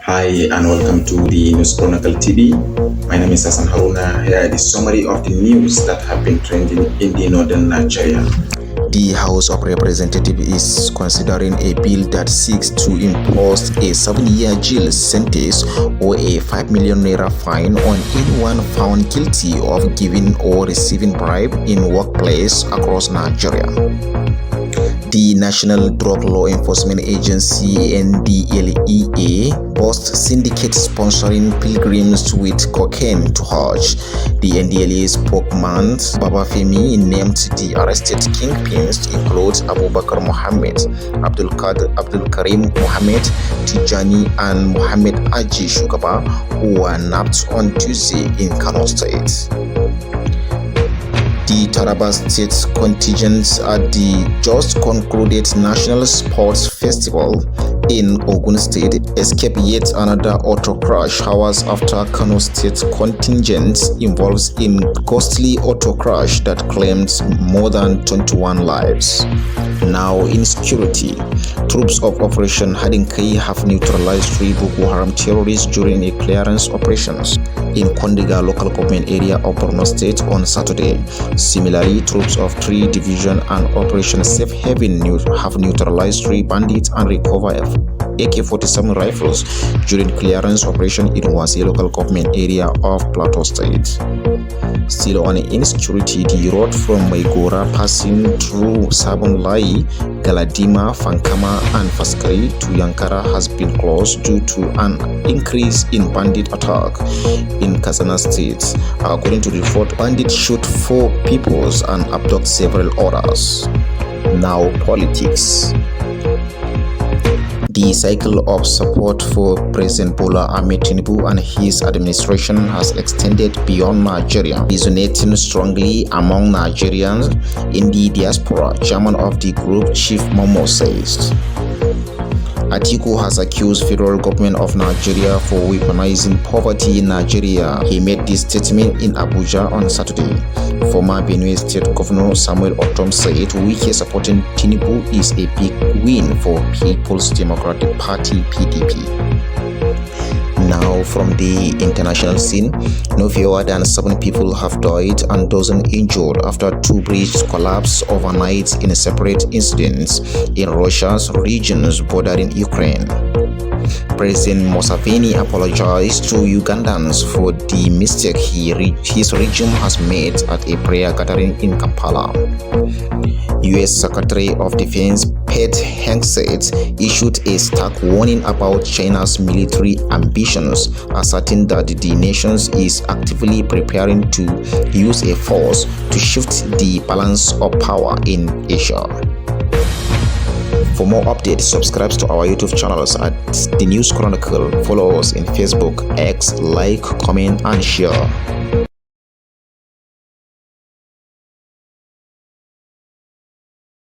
Hi and welcome to the News Chronicle TV. My name is Hassan Haruna. Here is the summary of the news that have been trending in the northern Nigeria. The House of Representatives is considering a bill that seeks to impose a 7-year jail sentence or a 5 million naira fine on anyone found guilty of giving or receiving bribe in workplace across Nigeria. The National Drug Law Enforcement Agency (NDLEA) boasts syndicates sponsoring pilgrims with cocaine to Hajj. The NDLEA spokesman Babafemi named the arrested kingpins include Abubakar Mohammed, Abdul Karim Mohammed, Tijani and Mohammed Aji Shugaba, who were nabbed on Tuesday in Kano State. The Taraba State contingent at the just concluded National Sports Festival in Ogun State escaped yet another auto crash hours after Kano State contingent involved in ghostly auto crash that claimed more than 21 lives. Now, insecurity. Troops of Operation Hadinkai have neutralized 3 Boko Haram terrorists during a clearance operations in Kondiga local government area of Borno State on Saturday. Similarly, troops of 3 Division and Operation Safe Haven have neutralized 3 bandits and recovered AK-47 rifles during clearance operation in Wasi local government area of Plateau State. Still on insecurity, the road from Maigora passing through Sabon-Lai, Galadima, Fankama and Faskari to Yankara has been closed due to an increase in bandit attack in Katsina State. According to the report, bandits shoot 4 people and abduct several others. Now, politics. The cycle of support for President Bola Ahmed Tinubu and his administration has extended beyond Nigeria, resonating strongly among Nigerians in the diaspora, chairman of the group Chief Momo says. Atiku has accused federal government of Nigeria for weaponizing poverty in Nigeria. He made this statement in Abuja on Saturday. Former Benue State Governor Samuel Otom said Wike supporting Tinubu is a big win for People's Democratic Party (PDP). Now, from the international scene, no fewer than 7 people have died and dozens injured after 2 bridges collapsed overnight in separate incidents in Russia's regions bordering Ukraine. President Museveni apologized to Ugandans for the mistake his regime has made at a prayer gathering in Kampala. U.S. Secretary of Defense Pete Hegseth issued a stark warning about China's military ambitions, asserting that the nation is actively preparing to use a force to shift the balance of power in Asia. For more updates, subscribe to our YouTube channels at The News Chronicle. Follow us in Facebook, X, like, comment, and share.